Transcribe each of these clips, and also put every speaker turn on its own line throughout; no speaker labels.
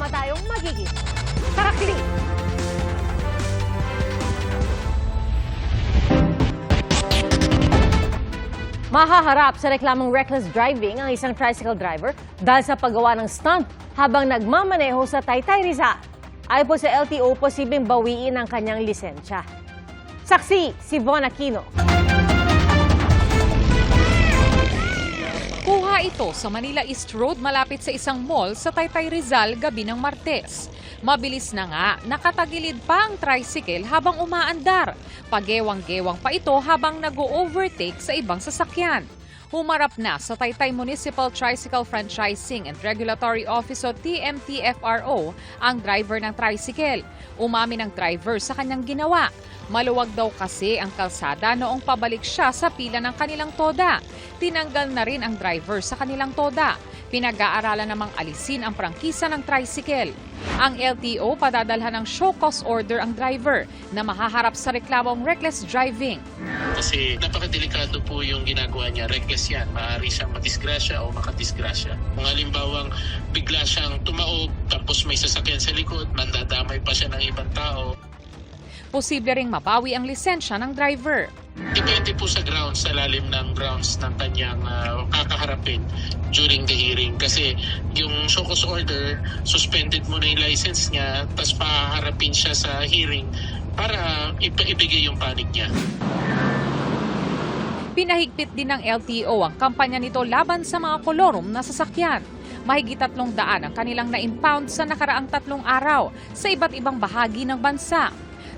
Sama-sama tayong magiging sarakli. Mahaharap sa reklamong reckless driving ang isang tricycle driver dahil sa paggawa ng stunt habang nagmamaneho sa Taytay, Rizal. Ayon po sa LTO, posibleng bawiin ang kanyang lisensya. Saksi, si Von Aquino.
Kuha ito sa Manila East Road malapit sa isang mall sa Taytay, Rizal gabi ng Martes. Mabilis na nga, nakatagilid pa ang tricycle habang umaandar. Pagewang-gewang pa ito habang nag-o-overtake sa ibang sasakyan. Humarap na sa Taytay Municipal Tricycle Franchising and Regulatory Office o TMTFRO ang driver ng tricycle. Umamin ang driver sa kanyang ginawa. Maluwag daw kasi ang kalsada noong pabalik siya sa pila ng kanilang toda. Tinanggal na rin ang driver sa kanilang toda. Pinag-aaralan namang alisin ang prangkisa ng tricycle. Ang LTO padadalhan ng show cause order ang driver na mahaharap sa reklamong reckless driving.
Kasi napakadelikado po yung ginagawa niya. Reckless yan. Maaari siyang madisgrasya o makadisgrasya. Kung halimbawang bigla siyang tumaob tapos may sasakyan sa likod, mandadamay pa siya ng ibang tao.
Posible ring mabawi ang lisensya ng driver.
Depende po sa grounds, sa lalim ng grounds ng kanyang kakaharapin during the hearing. Kasi yung show cause order, suspended mo na yung license niya, tapos paharapin siya sa hearing para ibigay yung panig niya.
Pinahigpit din ng LTO ang kampanya nito laban sa mga kolorum na sasakyan. Mahigit 300 ang kanilang na-impound sa nakaraang 3 araw sa iba't ibang bahagi ng bansa.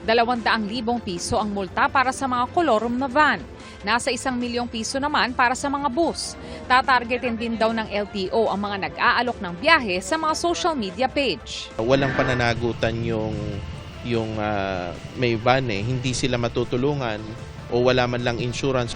200,000 piso ang multa para sa mga kolorum na van. Nasa 1 milyong piso naman para sa mga bus. Tatargetin din daw ng LTO ang mga nag-aalok ng biyahe sa mga social media page.
Walang pananagutan yung may van hindi sila matutulungan o wala man lang insurance.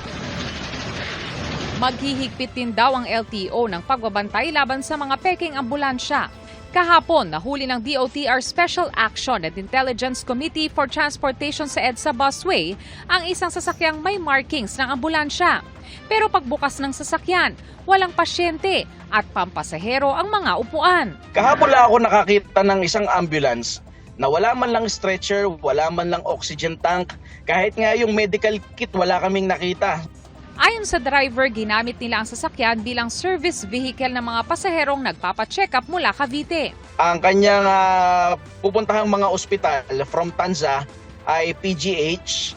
Maghihigpit din daw ang LTO ng pagbabantay laban sa mga peking ambulansya. Kahapon, nahuli ng DOTR Special Action and Intelligence Committee for Transportation sa EDSA Busway ang isang sasakyang may markings ng ambulansya. Pero pagbukas ng sasakyan, walang pasyente at pampasahero ang mga upuan.
Kahapon lang ako nakakita ng isang ambulance na wala man lang stretcher, wala man lang oxygen tank, kahit nga yung medical kit wala kaming nakita.
Ayon sa driver, ginamit nila ang sasakyan bilang service vehicle ng mga pasaherong nagpapacheck up mula Cavite.
Ang kanyang pupuntahang mga ospital from Tanza ay PGH,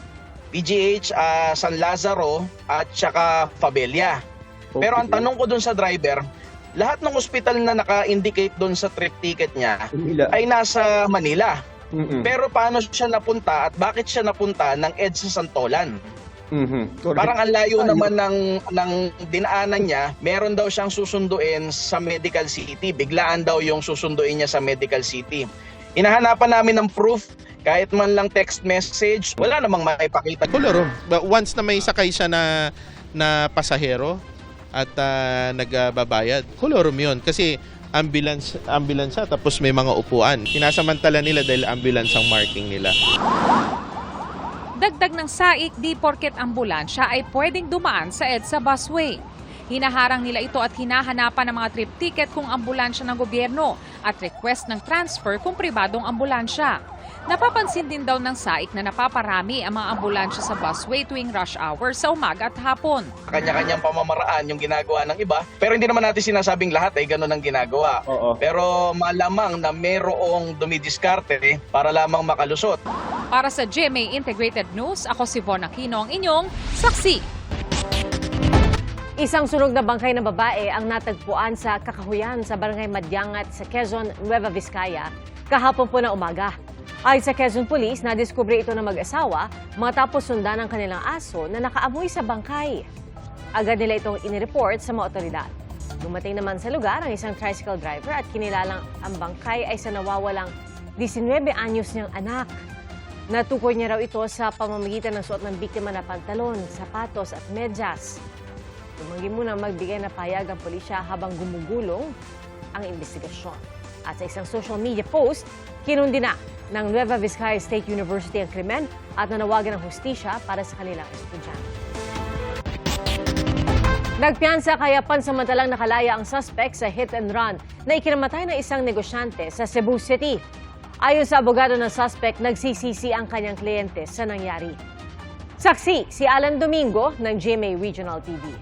San Lazaro at saka Fabella. Pero ang tanong ko dun sa driver, lahat ng ospital na naka-indicate dun sa trip ticket niya ay nasa Manila. Pero paano siya napunta at bakit siya napunta ng EDSA Santolan? Parang ang layo naman ng dinaanan niya. Meron daw siyang susunduin sa Medical City. Biglaan daw yung susunduin niya sa Medical City. Hinahanapan namin ng proof, kahit man lang text message, wala namang maipakita.
Kolorum. Once na may sakay siya na pasahero at nagbabayad, kolorum yun. Kasi ambulance siya, tapos may mga upuan. Sinasamantala nila dahil ambulance ang marking nila.
Dagdag ng saik, di porket ambulansya ay pwedeng dumaan sa EDSA Busway. Hinaharang nila ito at hinahanapan ng mga trip ticket kung ambulansya ng gobyerno at request ng transfer kung pribadong ambulansya. Napapansin din daw ng saik na napaparami ang mga ambulansya sa busway tuwing rush hour sa umaga at hapon.
Kanya-kanyang pamamaraan yung ginagawa ng iba, pero hindi naman natin sinasabing lahat ay ganun ang ginagawa. Pero malamang na mayroong dumidiskarte para lamang makalusot.
Para sa GMA Integrated News, ako si Von Aquino, ang inyong saksi.
Isang sunog na bangkay ng babae ang natagpuan sa Kakahuyan sa Barangay Madyangat sa Quezon, Nueva Vizcaya kahapon po ng umaga. Ayon sa Quezon Police, nadiskubre ito ng mag-asawa matapos sundan ng kanilang aso na nakaamoy sa bangkay. Agad nila itong inireport sa mga otoridad. Dumating naman sa lugar ang isang tricycle driver at kinilalang ang bangkay ay sa nawawalang 19 anyos niyang anak. Natukoy niya raw ito sa pamamagitan ng suot ng biktima na pantalon, sapatos at medyas. Tumanggi muna magbigay na payag ang pulisya habang gumugulong ang investigasyon. At sa isang social media post, kinundi na ng Nueva Vizcaya State University ang krimen at nanawagan ng hustisya para sa kanilang estudyante. Nagpiyansa kaya pansamantalang nakalaya ang suspect sa hit and run na ikinamatay ng isang negosyante sa Cebu City. Ayon sa abogado ng suspect, nagsisisi ang kanyang kliyente sa nangyari. Saksi si Alan Domingo ng GMA Regional TV.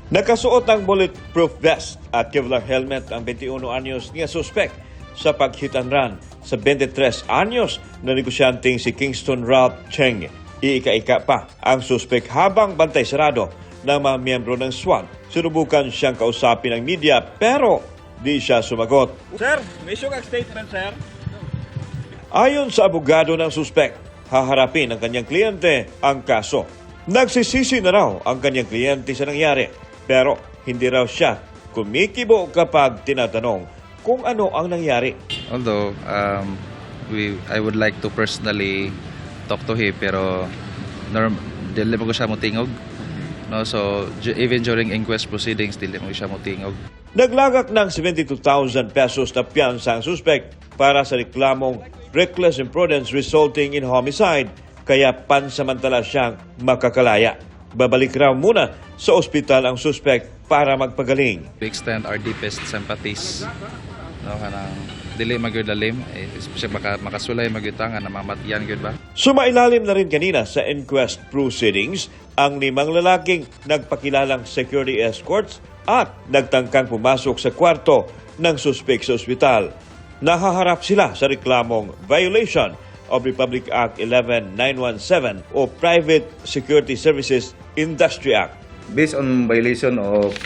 Nakasuot ang bulletproof vest at Kevlar helmet ang 21 anyos niya suspect sa pag-hit and run sa 23 anyos na negosyanteng si Kingston Ralph Cheng. Iika-ika pa ang suspect habang bantay sarado ng mga miyembro ng SWAT. Sinubukan siyang kausapin ng media pero di siya sumagot.
Sir, may isang statement, sir.
Ayon sa abogado ng suspect, haharapin ng kanyang kliyente ang kaso. Nagsisisi na raw ang kanyang kliyente sa nangyari pero hindi raw siya kumikibo kapag tinatanong kung ano ang nangyari.
Although I would like to personally talk to him pero dili mo ko siya motingog. No, so even during inquest proceedings dili mo siya motingog.
Naglagak ng 72,000 pesos na piyansa ang suspect para sa reklamong reckless imprudence resulting in homicide kaya pansamantala siyang makakalaya. Babalik raw muna sa ospital ang suspect para magpagaling.
We extend our deepest sympathies no kanang dili magyud lalim especially makasulay magyud nga namamatian gyud ba.
Sumailalim na rin kanina sa inquest proceedings ang 5 lalaking nagpakilalang security escorts at nagtangkang pumasok sa kwarto ng suspect sa ospital. Nahaharap sila sa reklamong violation of Republic Act 11917 o Private Security Services Industry Act.
Based on violation of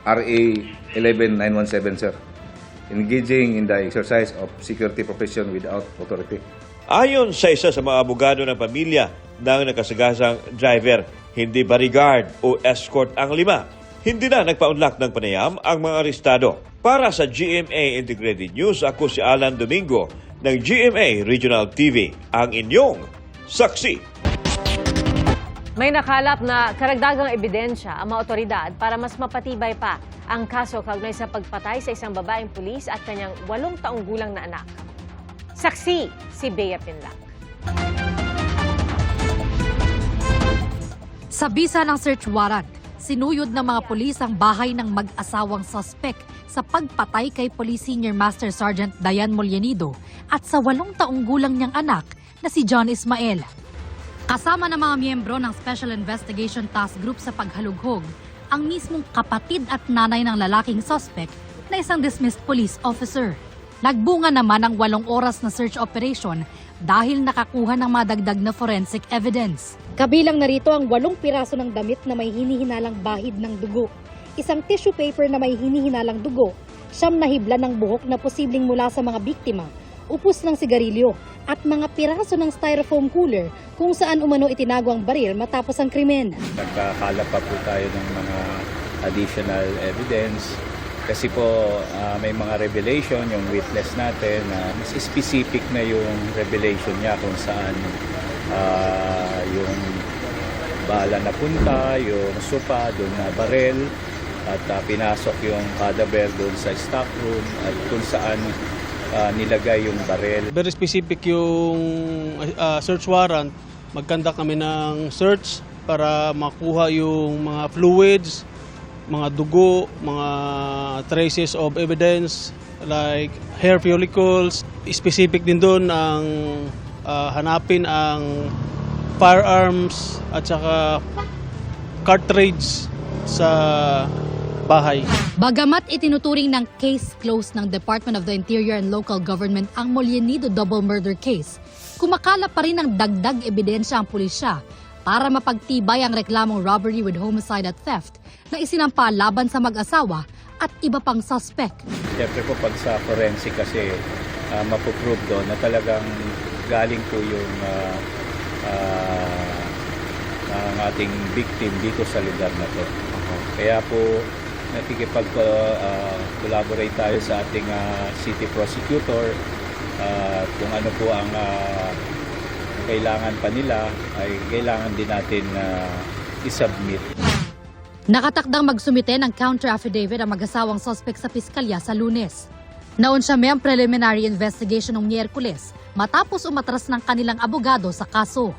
RA 11917, sir. Engaging in the exercise of security profession without authority.
Ayon sa isa sa mga abogado ng pamilya ng nakasagasang driver, hindi bodyguard o escort ang 5. Hindi na nagpaunlak ng panayam ang mga arestado. Para sa GMA Integrated News, ako si Alan Domingo ng GMA Regional TV, ang inyong saksi.
May nakalap na karagdagang ebidensya ang mga otoridad para mas mapatibay pa ang kaso kaugnay sa pagpatay sa isang babaeng pulis at kanyang 8 taong gulang na anak. Saksi si Bea Pinlac.
Sa bisa ng search warrant, sinuyod ng mga pulis ang bahay ng mag-asawang suspect sa pagpatay kay Police Senior Master Sergeant Dayan Mollenido at sa 8 taong gulang niyang anak na si John Ismael. Kasama ng mga miyembro ng Special Investigation Task Group sa paghalughog, ang mismong kapatid at nanay ng lalaking suspect na isang dismissed police officer. Nagbunga naman ang 8 oras na search operation dahil nakakuha ng madagdag na forensic evidence.
Kabilang narito ang 8 piraso ng damit na may hinihinalang bahid ng dugo, isang tissue paper na may hinihinalang dugo, 9 na hibla ng buhok na posibleng mula sa mga biktima, upos ng sigarilyo, at mga piraso ng styrofoam cooler kung saan umano itinago ang baril matapos ang krimen.
Nagkakalap pa po tayo ng mga additional evidence kasi po may mga revelation yung witness natin na mas specific na yung revelation niya kung saan yung bala na punta, yung sopa, doon na baril at pinasok yung cadaver doon sa stock room at kung saan nilagay yung baril.
Very specific yung search warrant. Magkanda kami ng search para makuha yung mga fluids, mga dugo, mga traces of evidence like hair follicles. Specific din doon ang hanapin ang firearms at saka cartridge sa bahay.
Bagamat itinuturing ng case closed ng Department of the Interior and Local Government ang Mollenido double murder case, kumakala pa rin ng dagdag ebidensya ang pulisya para mapagtibay ang reklamong robbery with homicide at theft na isinampa laban sa mag-asawa at iba pang suspect.
Siyempre po pag sa forensic kasi mapuprove doon na talagang galing po yung ang ating victim dito sa lugar na to. Kaya po nakikipag-collaborate tayo sa ating city prosecutor kung ano po ang kailangan pa nila ay kailangan din natin i-submit.
Nakatakdang magsumite ng counter affidavit ang mag-asawang suspect sa piskalya sa Lunes. Naunsyame ang preliminary investigation noong Miyerkules matapos umatras ng kanilang abogado sa kaso.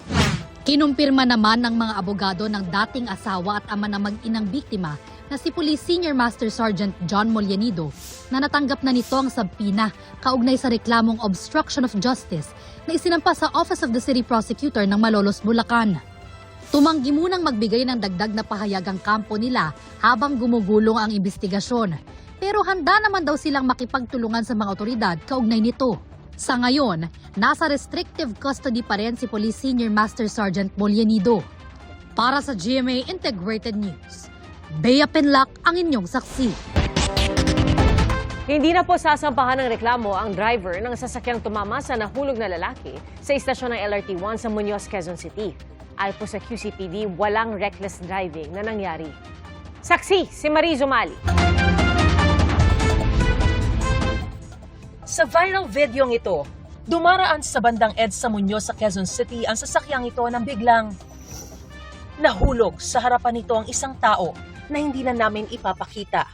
Kinumpirma naman ng mga abogado ng dating asawa at ama ng mag-inang biktima na si Police Senior Master Sergeant John Mollanido na natanggap na nito ang sabpina kaugnay sa reklamong obstruction of justice na isinampa sa Office of the City Prosecutor ng Malolos, Bulacan. Tumanggi munang magbigay ng dagdag na pahayag ang kampo nila habang gumugulong ang investigasyon. Pero handa naman daw silang makipagtulungan sa mga otoridad kaugnay nito. Sa ngayon, nasa restrictive custody pa rin si Police Senior Master Sergeant Mollanido. Para sa GMA Integrated News, Bea Penlac ang inyong saksi.
Hindi na po sasampahan ng reklamo ang driver ng sasakyang tumama sa nahulog na lalaki sa istasyon ng LRT-1 sa Muñoz, Quezon City. Ayon po sa QCPD, walang reckless driving na nangyari. Saksi, si Marie Zumali.
Sa viral videong ito, dumaraan sa bandang EDSA Muñoz sa Quezon City ang sasakyang ito nang biglang nahulog sa harapan nito ang isang tao na hindi na namin ipapakita.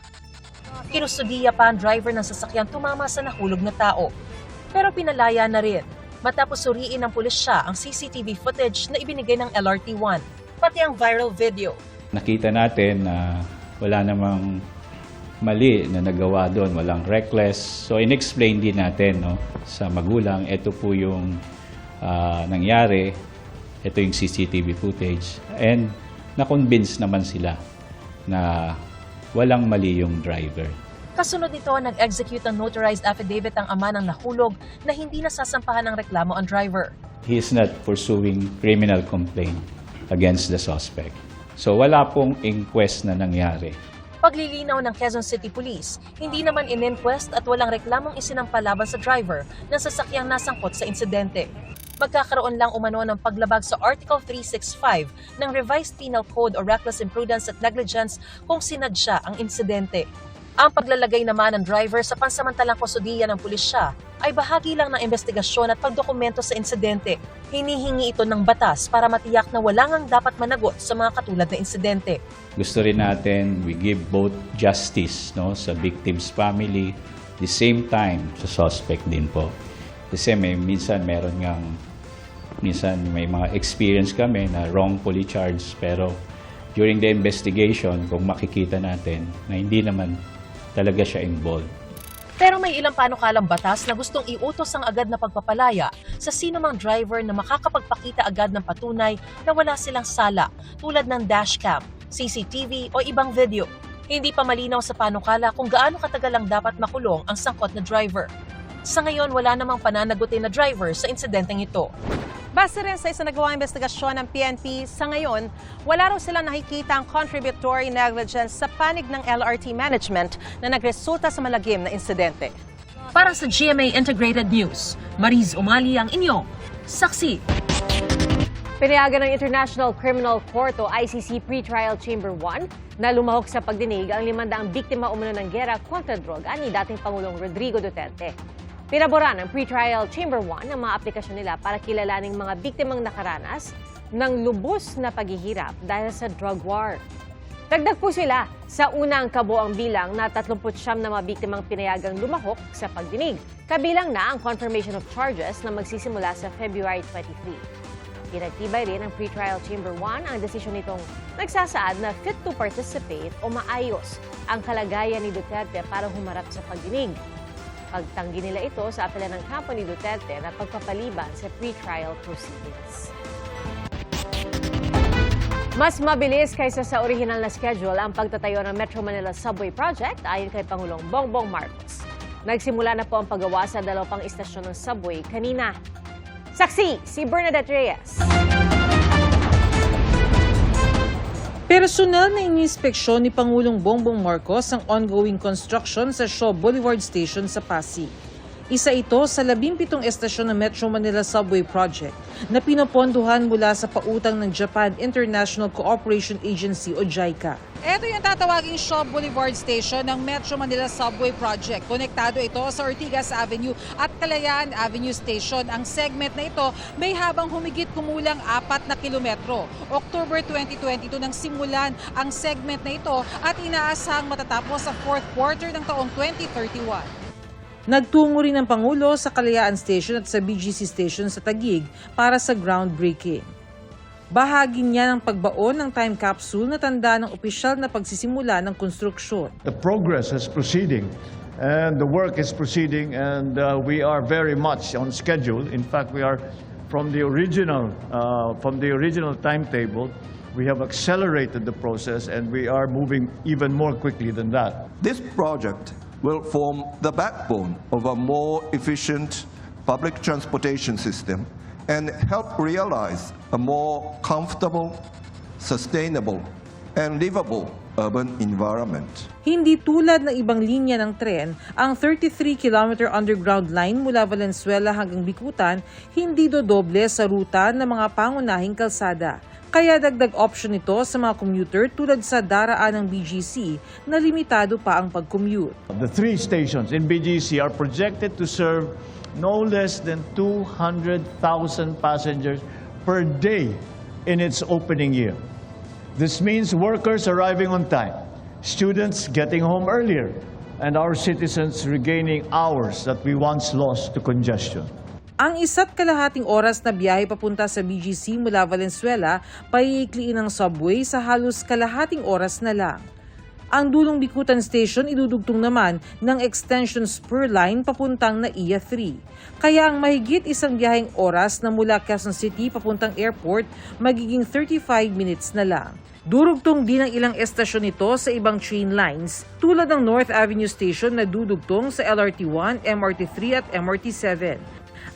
Kinustudiya pa ang driver ng sasakyang tumama sa nahulog na tao. Pero pinalaya na rin matapos suriin ng pulisya ang CCTV footage na ibinigay ng LRT-1, pati ang viral video.
Nakita natin na wala namang mali na nagawa doon, walang reckless. So in-explain din natin sa magulang, ito po yung nangyari, ito yung CCTV footage. And na-convince naman sila na walang mali yung driver.
Kasunod nito, nag-execute ng notarized affidavit ang ama ng nahulog na hindi nasasampahan ng reklamo ang driver.
He is not pursuing criminal complaint against the suspect. So wala pong inquest na nangyari.
Paglilinaw ng Quezon City Police, hindi naman in-inquest at walang reklamong isinampa laban sa driver ng sasakyang nasangkot sa insidente. Magkakaroon lang umano ng paglabag sa Article 365 ng Revised Penal Code o Reckless Imprudence at Negligence kung sinadya ang insidente. Ang paglalagay naman ng driver sa pansamantalang kustudiya ng pulisya ay bahagi lang ng investigasyon at pagdokumento sa insidente. Hinihingi ito ng batas para matiyak na wala ngang dapat managot sa mga katulad na insidente.
Gusto rin natin, we give both justice sa victim's family, the same time sa suspect din po. Kasi minsan may mga experience kami na wrongfully charged, pero during the investigation, kung makikita natin na hindi naman talaga siya involved.
Pero may ilang panukalang batas na gustong iutos ang agad na pagpapalaya sa sino mang driver na makakapagpakita agad ng patunay na wala silang sala tulad ng dashcam, CCTV o ibang video. Hindi pa malinaw sa panukala kung gaano katagal ang dapat makulong ang sangkot na driver. Sa ngayon, wala namang pananagutin na driver sa insidenteng ito.
Base rin sa isinagawang investigasyon ng PNP, sa ngayon, wala raw silang nakikita ang contributory negligence sa panig ng LRT management na nagresulta sa malagim na insidente.
Para sa GMA Integrated News, Mariz Umali ang inyong saksi.
Pinayagan ng International Criminal Court o ICC Pretrial Chamber 1 na lumahok sa pagdinig ang 500 biktima umano ng gera kontra droga ni dating Pangulong Rodrigo Duterte. Pinabora ng Pretrial Chamber 1 ang mga aplikasyon nila para kilalaning mga biktimang nakaranas ng lubos na paghihirap dahil sa drug war. Dagdag po sila sa unang kabuang bilang na 39 na mga biktimang pinayagang lumahok sa pagdinig. Kabilang na ang confirmation of charges na magsisimula sa February 23. Pinagtibay rin ng Pretrial Chamber 1 ang desisyon nitong nagsasaad na fit to participate o maayos ang kalagayan ni Duterte para humarap sa pagdinig. Pagtanggi nila ito sa apela ng kampo ni Duterte na pagpapaliban sa pre-trial proceedings. Mas mabilis kaysa sa orihinal na schedule ang pagtatayo ng Metro Manila Subway Project ayon kay Pangulong Bongbong Marcos. Nagsimula na po ang paggawa sa 2 pang istasyon ng subway kanina. Saksi, si Bernadette Reyes.
Personal na iniinspeksyon ni Pangulong Bongbong Marcos ang ongoing construction sa Shaw Boulevard Station sa Pasig. Isa ito sa 17 estasyon ng Metro Manila Subway Project na pinopondohan mula sa pautang ng Japan International Cooperation Agency o JICA. Ito yung tatawaging Shaw Boulevard Station ng Metro Manila Subway Project. Konektado ito sa Ortigas Avenue at Kalayaan Avenue Station. Ang segment na ito may habang humigit kumulang 4 na kilometro. October 2022 nang simulan ang segment na ito at inaasahang matatapos sa 4th quarter ng taong 2031. Nagtungo rin ang Pangulo sa Kalayaan Station at sa BGC Station sa Taguig para sa groundbreaking. Bahagi niya ng pagbaon ng time capsule na tanda ng opisyal na pagsisimula ng konstruksyon.
The progress is proceeding and the work is proceeding and we are very much on schedule. In fact, we are from the original timetable. We have accelerated the process and we are moving even more quickly than that.
This project will form the backbone of a more efficient public transportation system and help realize a more comfortable, sustainable, and livable urban environment.
Hindi tulad ng ibang linya ng tren, ang 33-kilometer underground line mula Valenzuela hanggang Bikutan hindi dodoble sa ruta ng mga pangunahing kalsada. Kaya dagdag option ito sa mga commuter tulad sa daraan ng BGC na limitado pa ang pag-commute.
The 3 stations in BGC are projected to serve no less than 200,000 passengers per day in its opening year. This means workers arriving on time, students getting home earlier, and our citizens regaining hours that we once lost to congestion.
Ang 1.5 oras na biyahe papunta sa BGC mula Valenzuela, paiikliin ng subway sa halos kalahating oras na lang. Ang Dulong Bikutan Station idudugtong naman ng extension spur line papuntang NAIA 3. Kaya ang mahigit isang biyaheng oras na mula Quezon City papuntang airport magiging 35 minutes na lang. Durugtong din ang ilang estasyon nito sa ibang train lines tulad ng North Avenue Station na dudugtong sa LRT1, MRT3 at MRT7.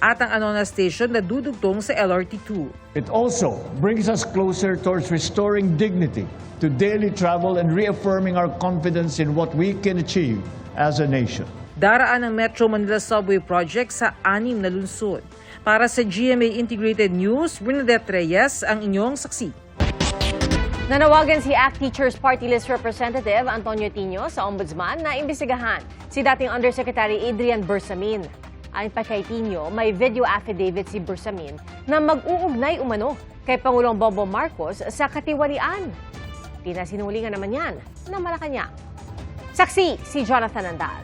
At ang Anona Station na dudugtong sa LRT2.
It also brings us closer towards restoring dignity to daily travel and reaffirming our confidence in what we can achieve as a nation.
Daraan ng Metro Manila Subway Project sa 6 na lungsod. Para sa GMA Integrated News, Bernadette Reyes ang inyong saksi.
Nanawagan si ACT Teachers Party List Representative Antonio Tino sa Ombudsman na imbestigahan si dating Undersecretary Adrian Bersamin. Ayon pa kay Tino, may video affidavit si Bersamin na mag-uugnay umano kay Pangulong Bongbong Marcos sa katiwalian. Pinasinulingan naman yan ng Malacanang. Saksi si Jonathan Andal.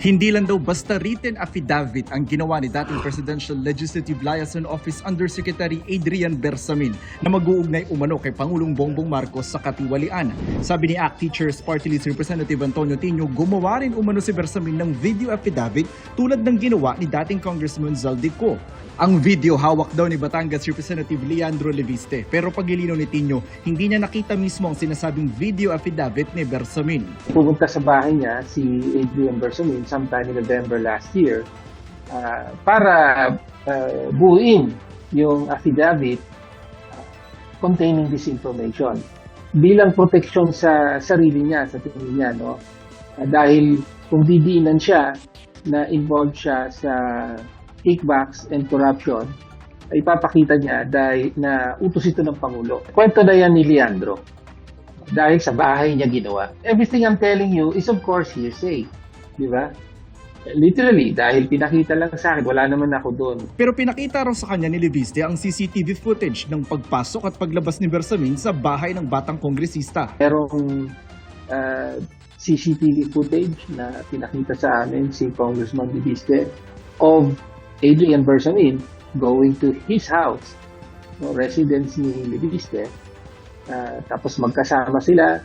Hindi lang daw basta written affidavit ang ginawa ni dating Presidential Legislative Liaison Office Undersecretary Adrian Bersamin na mag-uugnay umano kay Pangulong Bongbong Marcos sa katiwalian. Sabi ni ACT Teachers Party List Representative Antonio Tino, gumawa rin umano si Bersamin ng video affidavit tulad ng ginawa ni dating Congressman Zaldico. Ang video hawak daw ni Batangas Representative Leandro Leviste, pero pagilinaw ni Tino, hindi niya nakita mismo ang sinasabing video affidavit ni Bersamin.
Pumunta sa bahay niya si Adrian Bersamin sometime in November last year para buuin yung affidavit containing this information bilang proteksyon sa sarili niya, sa tingin niya, no? Dahil kung didiinan siya na involved siya sa kickbacks and corruption, ay ipapakita niya dahil na utos ito ng Pangulo. Kwento na yan ni Leandro dahil sa bahay niya ginawa. Everything I'm telling you is of course hearsay. Di ba? Literally, dahil pinakita lang sa akin, wala naman ako doon.
Pero pinakita raw sa kanya ni Leviste ang CCTV footage ng pagpasok at paglabas ni Bersamin sa bahay ng batang kongresista.
Merong CCTV footage na pinakita sa amin si Congressman Leviste of Adrian Bersamin going to his house, no, residence ni Leviste, tapos magkasama sila,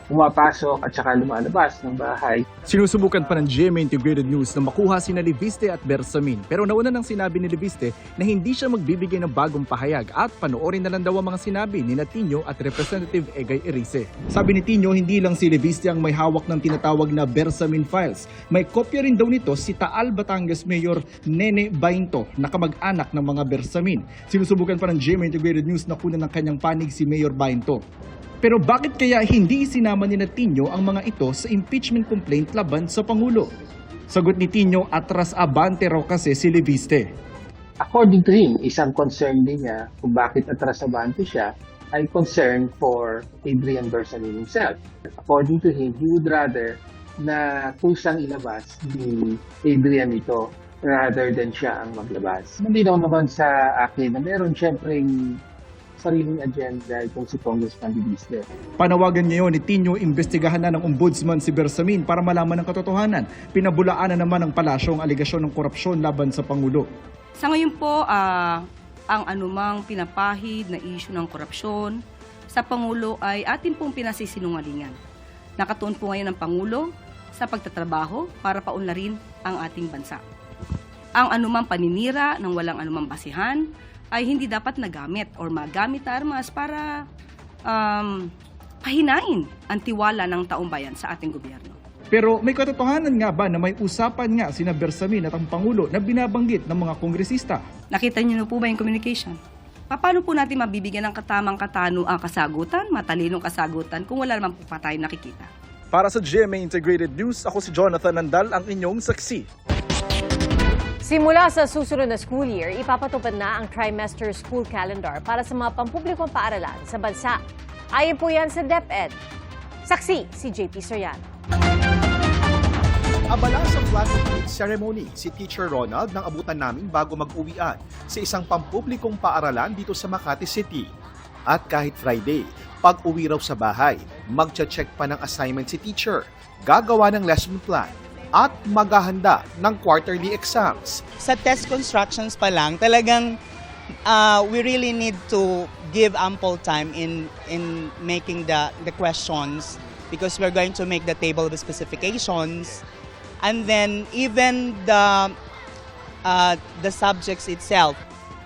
pumapasok at saka lumalabas ng bahay.
Sinusubukan pa ng GMA Integrated News na makuha sina Leviste at Bersamin, pero nauna nang sinabi ni Leviste na hindi siya magbibigay ng bagong pahayag at panoorin na lang daw ang mga sinabi ni Tino at Representative Egay Erice. Sabi ni Tino, hindi lang si Leviste ang may hawak ng tinatawag na Bersamin files. May kopya rin daw nito si Taal Batangas Mayor Nene Bainto na kamag-anak ng mga Bersamin. Sinusubukan pa ng GMA Integrated News na kunan ng kanyang panig si Mayor Bainto. Pero bakit kaya hindi isinama ni Tino ang mga ito sa impeachment complaint laban sa Pangulo? Sagot ni Tino, atras abante raw kasi si Leviste.
According to him, isang concern din niya kung bakit atras abante siya ay concern for Adrian Bersamin himself. According to him, he would rather na kusang ilabas ni Adrian ito rather than siya ang maglabas. Malinaw naman sa akin na meron siyempreng sariling agenda itong si Congressman Leviste.
Panawagan ngayon ni Tino, imbestigahan na ng ombudsman si Bersamin para malaman ang katotohanan. Pinabulaan na naman ng palasyo ang aligasyon ng korupsyon laban sa Pangulo.
Sa ngayon po, ang anumang pinapahid na issue ng korupsyon sa Pangulo ay atin pong pinasisinungalingan. Nakatuon po ngayon ang Pangulo sa pagtatrabaho para paunlarin ang ating bansa. Ang anumang paninira ng walang anumang basihan ay hindi dapat nagamit or magamit na armas para pahinain ang tiwala ng taong bayan sa ating gobyerno.
Pero may katotohanan nga ba na may usapan nga sina Bersamin at ang Pangulo na binabanggit ng mga kongresista?
Nakita niyo na po ba yung communication? Paano po natin mabibigyan ng katamang ang kasagutan, matalinong kasagutan kung wala naman po pa tayo nakikita?
Para sa GMA Integrated News, ako si Jonathan Nandal, ang inyong saksi.
Simula sa susunod na school year, ipapatupad na ang trimester school calendar para sa mga pampublikong paaralan sa bansa. Ayon po yan sa DepEd. Saksi si JP Soriano.
Abala sa flag of plate ceremony si Teacher Ronald nang abutan namin bago mag-uwian sa isang pampublikong paaralan dito sa Makati City. At kahit Friday, pag uwi raw sa bahay, magche-check pa ng assignment si teacher, gagawa ng lesson plan, at maghahanda ng quarterly exams.
Sa test constructions pa lang, talagang we really need to give ample time in making the questions because we're going to make the table of specifications. And then even the subjects itself.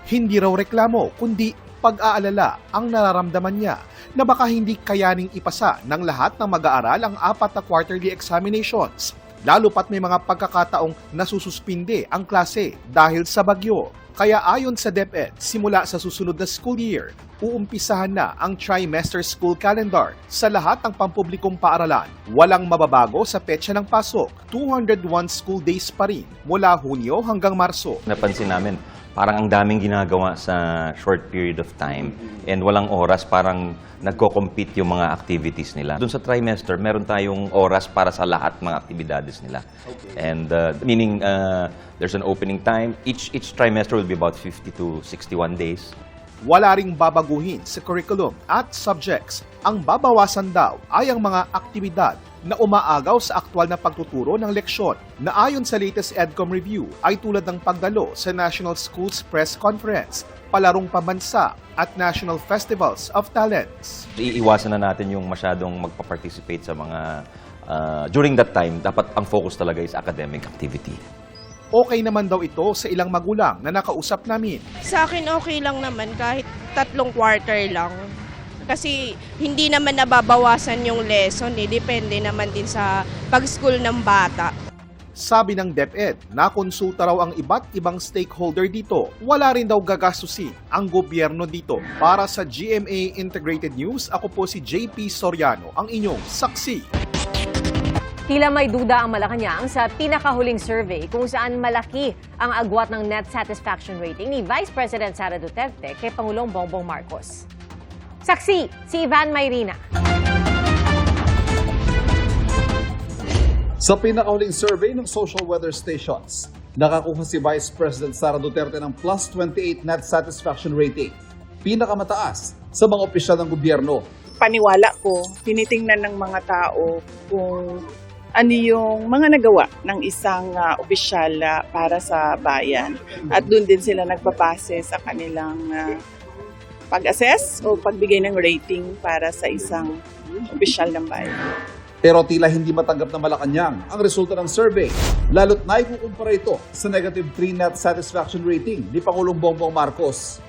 Hindi raw reklamo, kundi pag-aalala ang nararamdaman niya na baka hindi kayaning ipasa ng lahat ng mag-aaral ang 4 na quarterly examinations. Lalo pat may mga pagkakataong nasususpinde ang klase dahil sa bagyo. Kaya ayon sa DepEd, simula sa susunod na school year, uumpisahan na ang trimester school calendar sa lahat ng pampublikong paaralan. Walang mababago sa petsa ng pasok. 201 school days pa rin mula Hunyo hanggang Marso.
Napansin namin, parang ang daming ginagawa sa short period of time and walang oras, parang nagko-compete yung mga activities nila. Doon sa trimester, meron tayong oras para sa lahat mga aktibidades nila. Okay. And meaning there's an opening time. Each trimester will be about 50 to 61 days.
Wala ring babaguhin sa curriculum at subjects. Ang babawasan daw ay ang mga aktibidad na umaagaw sa aktwal na pagtuturo ng leksyon na ayon sa latest EDCOM review ay tulad ng pagdalo sa National Schools Press Conference, palarong pambansa at National Festivals of Talents.
Iiwasan na natin yung masyadong magpa-participate sa mga during that time, dapat ang focus talaga is academic activity.
Okay naman daw ito sa ilang magulang na nakausap namin.
Sa akin okay lang naman kahit 3 quarter lang. Kasi hindi naman nababawasan yung lesson depende naman din sa pag-school ng bata.
Sabi ng DepEd, nakonsulta raw ang iba't ibang stakeholder dito. Wala rin daw gagastusin ang gobyerno dito. Para sa GMA Integrated News, ako po si JP Soriano, ang inyong saksi.
Tila may duda ang Malacanang sa pinakahuling survey kung saan malaki ang agwat ng net satisfaction rating ni Vice President Sara Duterte kay Pangulong Bongbong Marcos. Saksi si Ivan Mayrina.
Sa pinakahuling survey ng social weather stations, nakakuha si Vice President Sara Duterte ng plus 28 net satisfaction rating. Pinakamataas sa mga opisyal ng gobyerno.
Paniwala ko, tinitingnan ng mga tao kung ano yung mga nagawa ng isang opisyal para sa bayan. At doon din sila nagpapase sa kanilang pag-assess o pagbigay ng rating para sa isang opisyal ng bayan.
Pero tila hindi matanggap ng Malacanang ang resulta ng survey, lalo't naikukumpara ito sa negative 3 net satisfaction rating ni Pangulong Bongbong Marcos.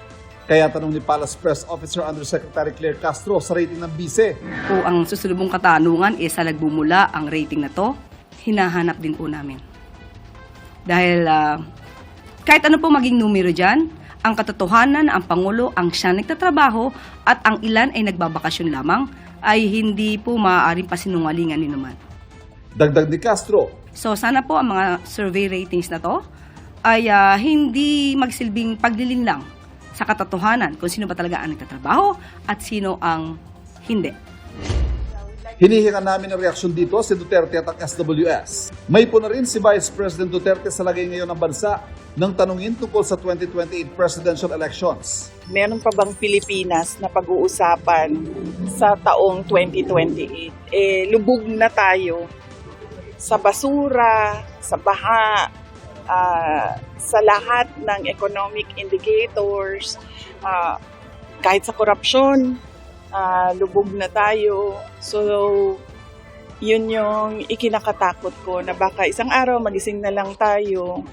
Kaya tanong ni Palace Press Officer Undersecretary Claire Castro sa rating ng BICE.
Kung ang susunod mong katanungan sa nagbumula ang rating na to, hinahanap din po namin. Dahil kahit ano po maging numero dyan, ang katotohanan na ang Pangulo ang siya nagtatrabaho at ang ilan ay nagbabakasyon lamang, ay hindi po maaaring pasinungalingan ni naman.
Dagdag ni Castro.
So sana po ang mga survey ratings na to ay hindi magsilbing paglilin lang sa katotohanan kung sino ba talaga ang nagtatrabaho at sino ang hindi.
Hinihingan namin ang reaksyon dito si Duterte at ang SWS. May po na rin si Vice President Duterte sa lagay ngayon ng bansa nang tanungin tungkol sa 2028 presidential elections.
Meron pa bang Pilipinas na pag-uusapan sa taong 2028? Lubog na tayo sa basura, sa baha, sa lahat ng economic indicators, kahit sa korupsyon, lubog na tayo. So, yun yung ikinakatakot ko na baka isang araw magising na lang tayo,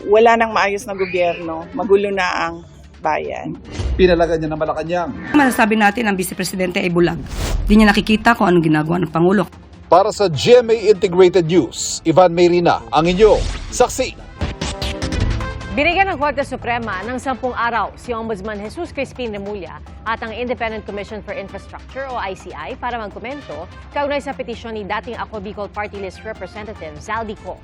wala nang maayos na gobyerno, magulo na ang bayan.
Pinalagan niya ng Malacanang.
Masasabi natin ang Vice Presidente ay bulag. Di niya nakikita kung anong ginagawa ng Pangulo.
Para sa GMA Integrated News, Ivan Mayrina, ang inyong saksi.
Binigyan ng Korte Suprema ng 10 araw si Ombudsman Jesus Crispin Remulla at ang Independent Commission for Infrastructure o ICI para magkomento kaugnay sa petisyon ni dating Ako Bicol Party List Representative Zaldi Co.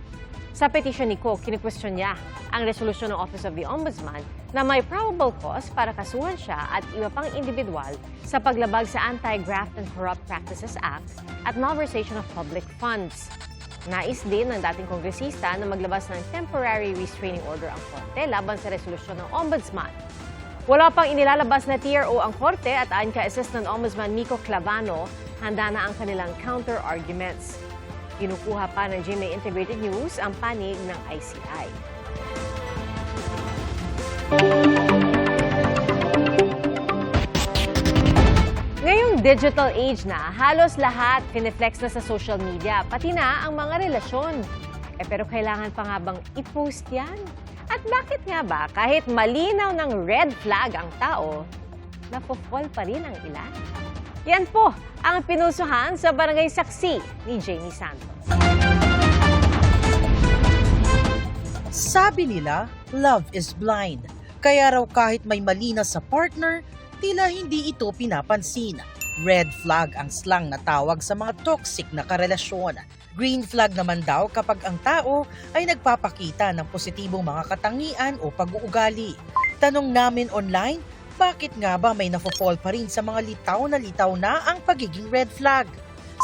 Sa petisyon ni Co, kinikwestiyon niya ang resolusyon ng Office of the Ombudsman na may probable cause para kasuhan siya at iba pang individual sa paglabag sa Anti-Graft and Corrupt Practices Act at malversation of public funds. Nais din ng dating kongresista na maglabas ng temporary restraining order ang Korte laban sa resolusyon ng Ombudsman. Wala pang inilalabas na TRO ang Korte at ayon kay Assistant Ombudsman Miko Clavano, handa na ang kanilang counter-arguments. Kinukuha pa ng GMA Integrated News ang panig ng ICI. Ngayong digital age na, halos lahat pineflex na sa social media, pati na ang mga relasyon. Pero kailangan pa nga bang i-post yan? At bakit nga ba kahit malinaw ng red flag ang tao, napofall pa rin ang ilan? Yan po ang pinusuhan sa Barangay Saksi ni Jamie Santos.
Sabi nila, love is blind. Kaya raw kahit may malina sa partner, tila hindi ito pinapansin. Red flag ang slang na tawag sa mga toxic na karelasyon. Green flag naman daw kapag ang tao ay nagpapakita ng positibong mga katangian o pag-uugali. Tanong namin online, bakit nga ba may nafo-fall pa rin sa mga litaw na ang pagiging red flag?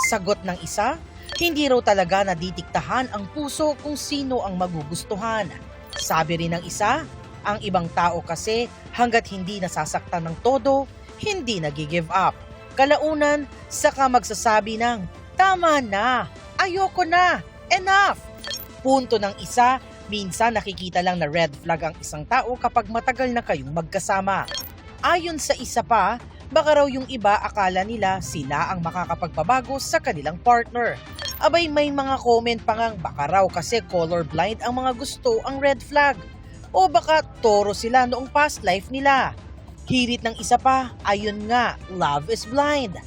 Sagot ng isa, hindi raw talaga naditiktahan ang puso kung sino ang magugustuhan. Sabi rin ng isa, ang ibang tao kasi hanggat hindi nasasaktan ng todo, hindi nag-give up. Kalaunan, saka magsasabi ng, tama na, ayoko na, enough. Punto ng isa, minsan nakikita lang na red flag ang isang tao kapag matagal na kayong magkasama. Ayon sa isa pa, baka raw yung iba akala nila sila ang makakapagpabago sa kanilang partner. Abay may mga comment pa ngang baka raw kasi colorblind ang mga gusto ang red flag. O baka toro sila noong past life nila. Hirit ng isa pa, ayun nga, love is blind.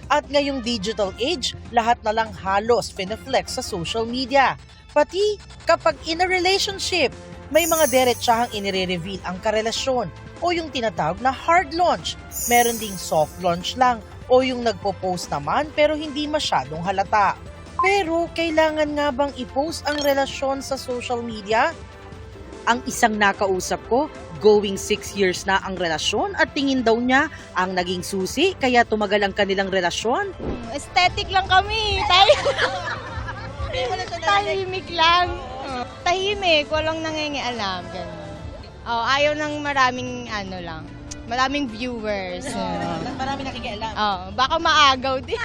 At ngayong digital age, lahat na lang halos pineflex sa social media. Pati kapag in a relationship, may mga diretsahang inire-reveal ang karelasyon o yung tinatawag na hard launch. Meron ding soft launch lang o yung nagpo-post naman pero hindi masyadong halata. Pero kailangan nga bang i-post ang relasyon sa social media? Ang isang nakausap ko, going 6 years na ang relasyon at tingin daw niya ang naging susi kaya tumagal ang kanilang relasyon.
Aesthetic lang kami. Tahimik lang. Tahimik, walang nangingialam. Ayaw ng maraming viewers.
Marami nakikialam.
Baka maagaw din.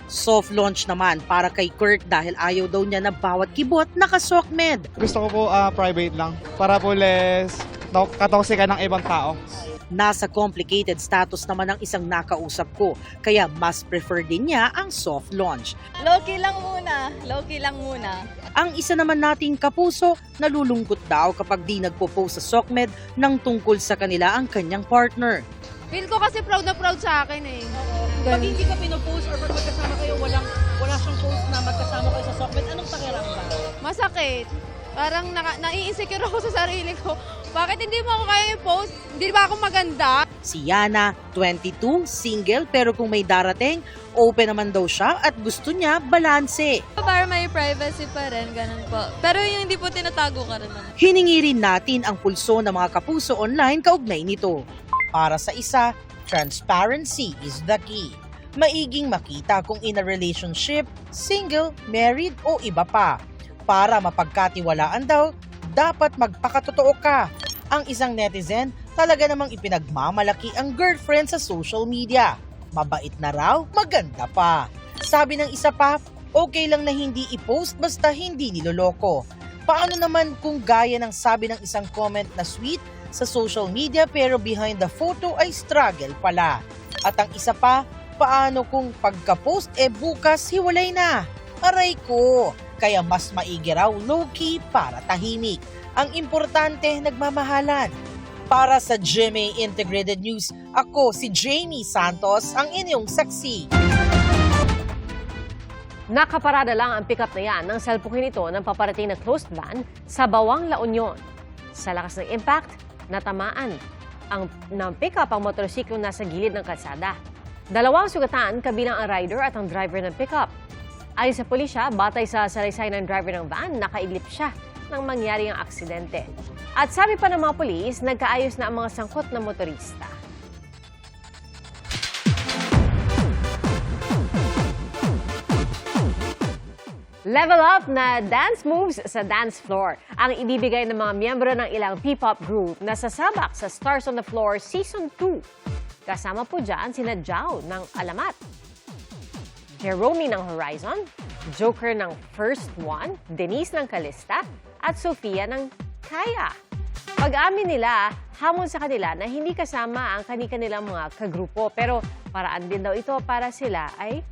Soft launch naman para kay Kirk dahil ayaw daw niya na bawat kibot naka-SOCMED.
Gusto ko po private lang para po less katoksikan ng ibang tao.
Nasa complicated status naman ang isang nakausap ko kaya mas prefer din niya ang soft launch.
Low-key lang muna.
Ang isa naman nating kapuso, nalulungkot daw kapag di nagpo-post sa SOCMED nang tungkol sa kanila ang kanyang partner.
Feel ko kasi proud na proud sa akin eh.
Pag hindi ka pinopost or pag magkasama kayo, wala siyang post na magkasama kayo sa SOCMED, anong pakiramdam?
Masakit. Parang nai-insecure ako sa sarili ko. Bakit hindi mo ako kaya i-post? Hindi ba ako maganda?
Si Yana, 22, single pero kung may darating, open naman daw siya at gusto niya balanse.
Para may privacy pa rin, ganun po. Pero yung hindi po tinatago ka rin naman.
Hiningi rin natin ang pulso ng mga kapuso online kaugnay nito. Para sa isa, transparency is the key. Maiging makita kung in a relationship, single, married o iba pa. Para mapagkatiwalaan daw, dapat magpakatotoo ka. Ang isang netizen talaga namang ipinagmamalaki ang girlfriend sa social media. Mabait na raw, maganda pa. Sabi ng isa pa, Okay lang na hindi i-post basta hindi niloloko. Paano naman kung gaya ng sabi ng isang comment na sweet sa social media pero behind the photo ay struggle pala? At ang isa pa, paano kung pagka-post bukas hiwalay na? Aray ko! Kaya mas maigi raw low-key para tahimik. Ang importante, nagmamahalan. Para sa GMA Integrated News, ako si Jamie Santos, ang inyong saksi.
Nakaparada lang ang pickup na yan nang salpukin ito ng paparating na closed van sa Bawang, La Union. Sa lakas ng impact, natamaan ng pickup ang motorsiklo nasa gilid ng kalsada. 2 sugatan kabilang ang rider at ang driver ng pickup. Ayon sa pulisya, batay sa salaysay ng driver ng van, nakaiglip siya nang mangyari ang aksidente. At sabi pa ng mga pulis, nagkaayos na ang mga sangkot na motorista. Level up na dance moves sa dance floor ang ibibigay ng mga miyembro ng ilang P-pop group na sasabak sa Stars on the Floor Season 2. Kasama po dyan sina Jao ng Alamat, Jerome ng Horizon, Joker ng First One, Denise ng Kalista, at Sofia ng Kaya. Pag-amin nila, hamon sa kanila na hindi kasama ang kani-kanilang mga kagrupo. Pero paraan din daw ito para sila ay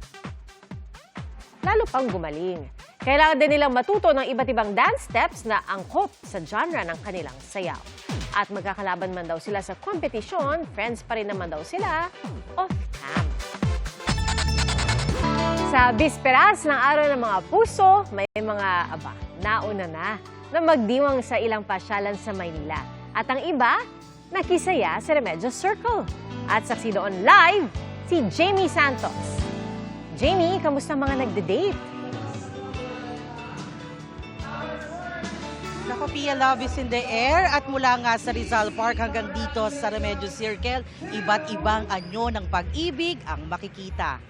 lalo pang gumaling. Kailangan din nilang matuto ng iba't ibang dance steps na angkop sa genre ng kanilang sayaw. At magkakalaban man daw sila sa kompetisyon, friends pa rin naman daw sila off-cam. Sa bisperas ng Araw ng mga Puso, may mga nauna na magdiwang sa ilang pasyalan sa Maynila. At ang iba, nakisaya sa Remedios Circle. At saksi doon live, si Jamie Santos. Jamie, kamusta mga nagde-date?
Naku, Pia, love is in the air. At mula nga sa Rizal Park hanggang dito sa Remedios Circle, iba't ibang anyo ng pag-ibig ang makikita.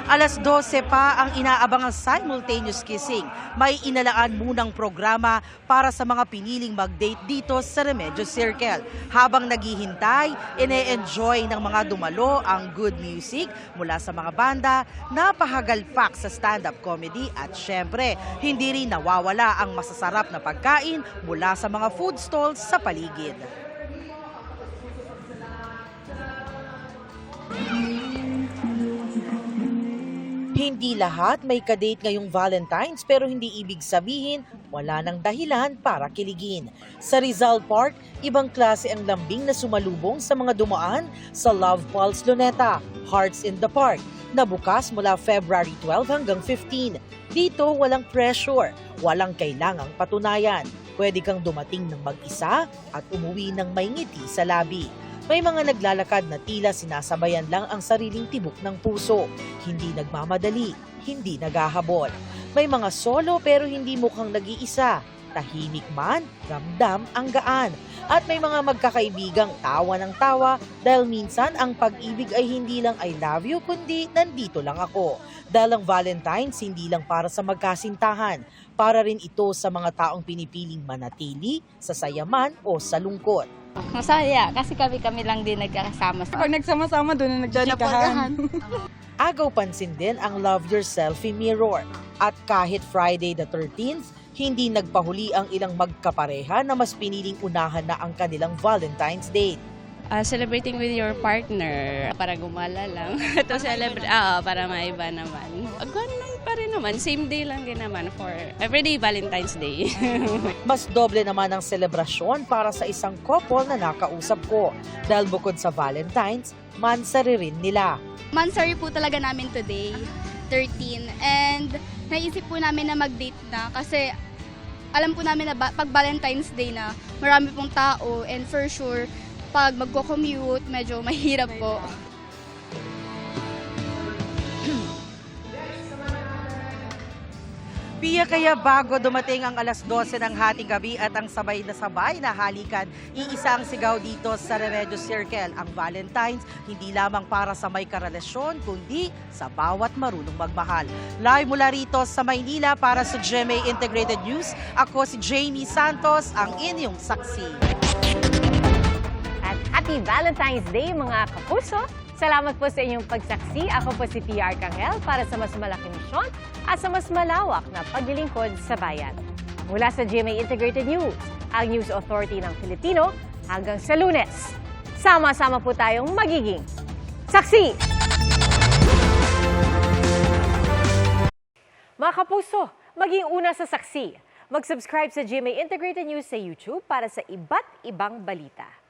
Alas 12 pa ang inaabangang simultaneous kissing. May inalaan munang programa para sa mga piniling mag-date dito sa Remedios Circle. Habang naghihintay, ine-enjoy ng mga dumalo ang good music mula sa mga banda, napahagalpak sa stand-up comedy at syempre, hindi rin nawawala ang masasarap na pagkain mula sa mga food stalls sa paligid. Hindi lahat may kadate ngayong Valentine's pero hindi ibig sabihin wala nang dahilan para kiligin. Sa Rizal Park, ibang klase ang lambing na sumalubong sa mga dumaan sa Love Pulse Luneta, Hearts in the Park, na bukas mula February 12 hanggang 15. Dito walang pressure, walang kailangang patunayan. Pwede kang dumating ng mag-isa at umuwi ng may ngiti sa labi. May mga naglalakad na tila sinasabayan lang ang sariling tibok ng puso. Hindi nagmamadali, hindi naghahabol. May mga solo pero hindi mukhang nag-iisa. Tahimik man, ramdam ang gaan. At may mga magkakaibigang tawa ng tawa dahil minsan ang pag-ibig ay hindi lang I love you kundi nandito lang ako. Dahil ang Valentine's hindi lang para sa magkasintahan. Para rin ito sa mga taong pinipiling manatili, sa sayaman o sa lungkot.
Masaya kasi kami lang din nagkakasama.
Pag nagsama-sama doon na nagchikahan.
Agaw pansin din ang Love Yourself Mirror. At kahit Friday the 13th, hindi nagpahuli ang ilang magkapareha na mas piniling unahan na ang kanilang Valentine's date.
Celebrating with your partner para gumala lang. To celebrate, para maiba naman. Ganun pa rin naman, same day lang din naman for everyday Valentine's Day.
Mas doble naman ang selebrasyon para sa isang couple na nakausap ko. Dahil bukod sa Valentine's, mansari rin nila.
Mansari po talaga namin today, 13. And naisip po namin na mag-date na kasi alam po namin na pag Valentine's Day na marami pong tao and for sure, pag magko-commute, medyo mahirap po.
Pia, kaya bago dumating ang alas 12 ng hating gabi at ang sabay na halikan, iisa ang sigaw dito sa Remedios Circle. Ang Valentine's, hindi lamang para sa may karelasyon, kundi sa bawat marunong magmahal. Live mula rito sa Maynila para sa GMA Integrated News, ako si Jamie Santos, ang inyong saksi.
At Happy Valentine's Day mga kapuso! Salamat po sa inyong pagsaksi. Ako po si PR Kanghel para sa mas malaking misyon at sa mas malawak na paglilingkod sa bayan. Mula sa GMA Integrated News, ang News Authority ng Pilipino, hanggang sa Lunes. Sama-sama po tayong magiging saksi! Mga kapuso, maging una sa saksi. Mag-subscribe sa GMA Integrated News sa YouTube para sa iba't ibang balita.